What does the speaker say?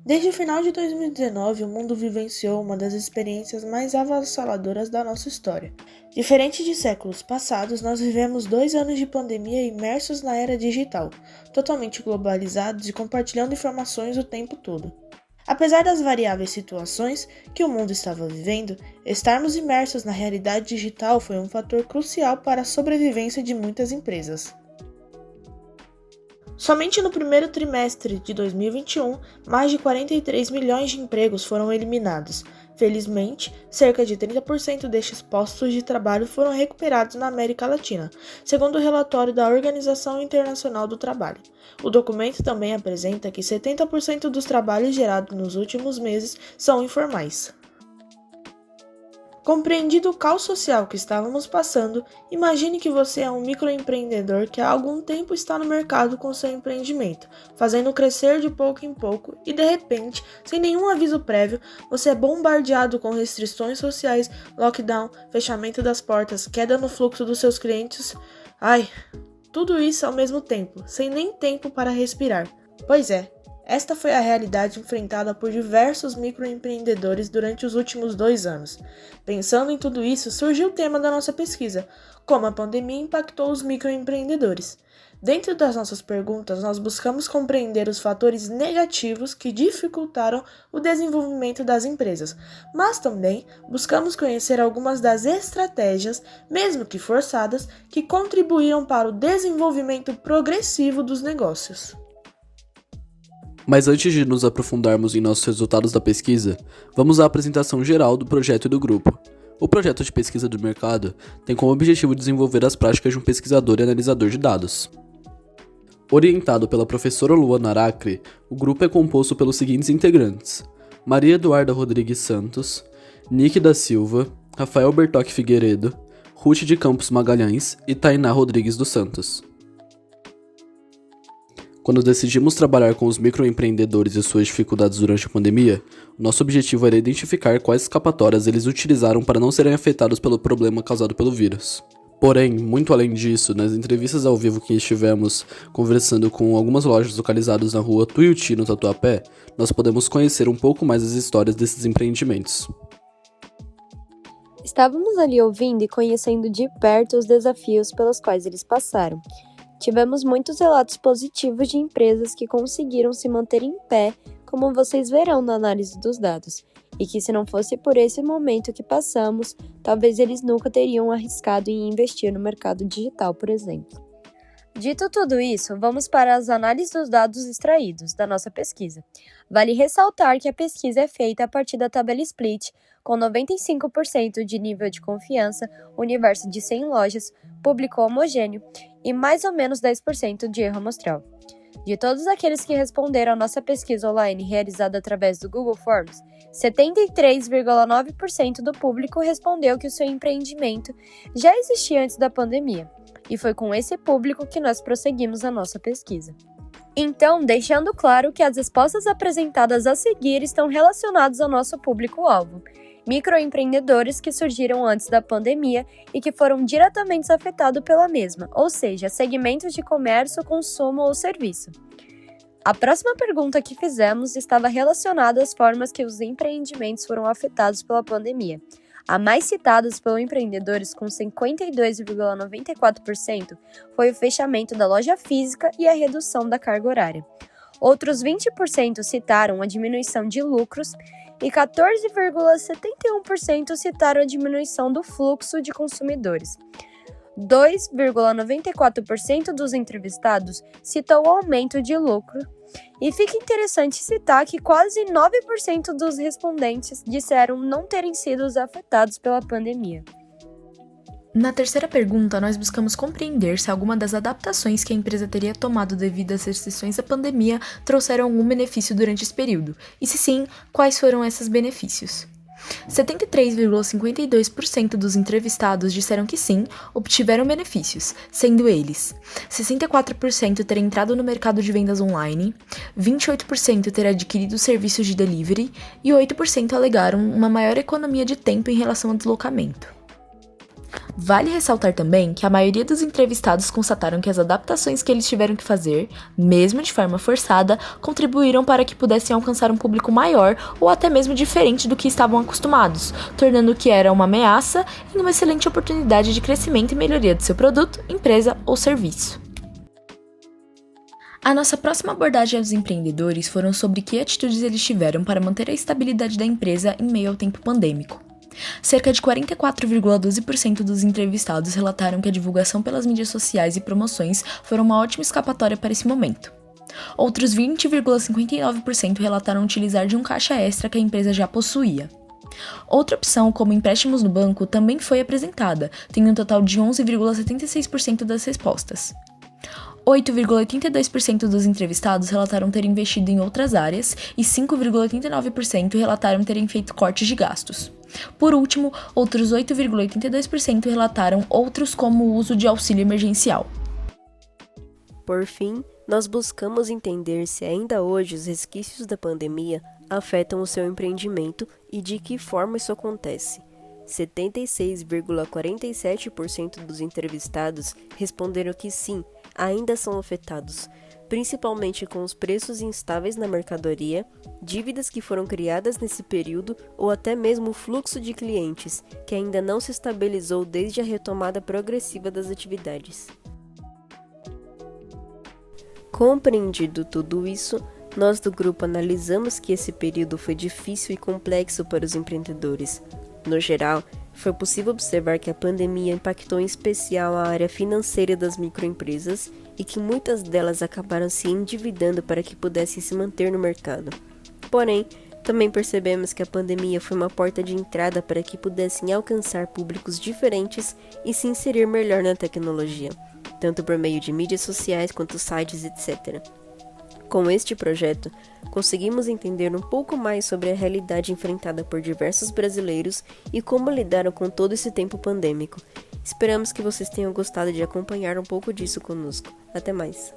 Desde o final de 2019, o mundo vivenciou uma das experiências mais avassaladoras da nossa história. Diferente de séculos passados, nós vivemos 2 anos de pandemia imersos na era digital, totalmente globalizados e compartilhando informações o tempo todo. Apesar das variáveis situações que o mundo estava vivendo, estarmos imersos na realidade digital foi um fator crucial para a sobrevivência de muitas empresas. Somente no primeiro trimestre de 2021, mais de 43 milhões de empregos foram eliminados. Felizmente, cerca de 30% destes postos de trabalho foram recuperados na América Latina, segundo o relatório da Organização Internacional do Trabalho. O documento também apresenta que 70% dos trabalhos gerados nos últimos meses são informais. Compreendido o caos social que estávamos passando, imagine que você é um microempreendedor que há algum tempo está no mercado com seu empreendimento, fazendo crescer de pouco em pouco e de repente, sem nenhum aviso prévio, você é bombardeado com restrições sociais, lockdown, fechamento das portas, queda no fluxo dos seus clientes. Tudo isso ao mesmo tempo, sem nem tempo para respirar. Pois é. Esta foi a realidade enfrentada por diversos microempreendedores durante os últimos 2 anos. Pensando em tudo isso, surgiu o tema da nossa pesquisa: como a pandemia impactou os microempreendedores. Dentro das nossas perguntas, nós buscamos compreender os fatores negativos que dificultaram o desenvolvimento das empresas, mas também buscamos conhecer algumas das estratégias, mesmo que forçadas, que contribuíram para o desenvolvimento progressivo dos negócios. Mas antes de nos aprofundarmos em nossos resultados da pesquisa, vamos à apresentação geral do projeto e do grupo. O projeto de pesquisa do mercado tem como objetivo desenvolver as práticas de um pesquisador e analisador de dados. Orientado pela professora Luana Aracre, o grupo é composto pelos seguintes integrantes: Maria Eduarda Rodrigues Santos, Nick da Silva, Rafael Bertoc Figueiredo, Ruth de Campos Magalhães e Tainá Rodrigues dos Santos. Quando decidimos trabalhar com os microempreendedores e suas dificuldades durante a pandemia, o nosso objetivo era identificar quais escapatórias eles utilizaram para não serem afetados pelo problema causado pelo vírus. Porém, muito além disso, nas entrevistas ao vivo que estivemos conversando com algumas lojas localizadas na rua Tuiuti, no Tatuapé, nós podemos conhecer um pouco mais as histórias desses empreendimentos. Estávamos ali ouvindo e conhecendo de perto os desafios pelos quais eles passaram. Tivemos muitos relatos positivos de empresas que conseguiram se manter em pé, como vocês verão na análise dos dados, e que se não fosse por esse momento que passamos, talvez eles nunca teriam arriscado em investir no mercado digital, por exemplo. Dito tudo isso, vamos para as análises dos dados extraídos da nossa pesquisa. Vale ressaltar que a pesquisa é feita a partir da tabela Split, com 95% de nível de confiança, universo de 100 lojas, público homogêneo e mais ou menos 10% de erro amostral. De todos aqueles que responderam à nossa pesquisa online realizada através do Google Forms, 73,9% do público respondeu que o seu empreendimento já existia antes da pandemia, e foi com esse público que nós prosseguimos a nossa pesquisa. Então, deixando claro que as respostas apresentadas a seguir estão relacionadas ao nosso público-alvo, microempreendedores que surgiram antes da pandemia e que foram diretamente afetados pela mesma, ou seja, segmentos de comércio, consumo ou serviço. A próxima pergunta que fizemos estava relacionada às formas que os empreendimentos foram afetados pela pandemia. A mais citada pelos empreendedores, com 52,94%, foi o fechamento da loja física e a redução da carga horária. Outros 20% citaram a diminuição de lucros e 14,71% citaram a diminuição do fluxo de consumidores. 2,94% dos entrevistados citou o aumento de lucro, e fica interessante citar que quase 9% dos respondentes disseram não terem sido afetados pela pandemia. Na terceira pergunta, nós buscamos compreender se alguma das adaptações que a empresa teria tomado devido às restrições da pandemia trouxeram algum benefício durante esse período, e se sim, quais foram esses benefícios. 73,52% dos entrevistados disseram que sim, obtiveram benefícios, sendo eles 64% ter entrado no mercado de vendas online, 28% ter adquirido serviços de delivery e 8% alegaram uma maior economia de tempo em relação ao deslocamento. Vale ressaltar também que a maioria dos entrevistados constataram que as adaptações que eles tiveram que fazer, mesmo de forma forçada, contribuíram para que pudessem alcançar um público maior ou até mesmo diferente do que estavam acostumados, tornando o que era uma ameaça em uma excelente oportunidade de crescimento e melhoria do seu produto, empresa ou serviço. A nossa próxima abordagem aos empreendedores foram sobre que atitudes eles tiveram para manter a estabilidade da empresa em meio ao tempo pandêmico. Cerca de 44,12% dos entrevistados relataram que a divulgação pelas mídias sociais e promoções foram uma ótima escapatória para esse momento. Outros 20,59% relataram utilizar de um caixa extra que a empresa já possuía. Outra opção, como empréstimos no banco, também foi apresentada, tendo um total de 11,76% das respostas. 8,82% dos entrevistados relataram ter investido em outras áreas e 5,89% relataram terem feito cortes de gastos. Por último, outros 8,82% relataram outros como o uso de auxílio emergencial. Por fim, nós buscamos entender se ainda hoje os resquícios da pandemia afetam o seu empreendimento e de que forma isso acontece. 76,47% dos entrevistados responderam que sim, ainda são afetados, principalmente com os preços instáveis na mercadoria, dívidas que foram criadas nesse período ou até mesmo o fluxo de clientes, que ainda não se estabilizou desde a retomada progressiva das atividades. Compreendido tudo isso, nós do grupo analisamos que esse período foi difícil e complexo para os empreendedores. No geral, foi possível observar que a pandemia impactou em especial a área financeira das microempresas e que muitas delas acabaram se endividando para que pudessem se manter no mercado. Porém, também percebemos que a pandemia foi uma porta de entrada para que pudessem alcançar públicos diferentes e se inserir melhor na tecnologia, tanto por meio de mídias sociais quanto sites, etc. Com este projeto, conseguimos entender um pouco mais sobre a realidade enfrentada por diversos brasileiros e como lidaram com todo esse tempo pandêmico. Esperamos que vocês tenham gostado de acompanhar um pouco disso conosco. Até mais!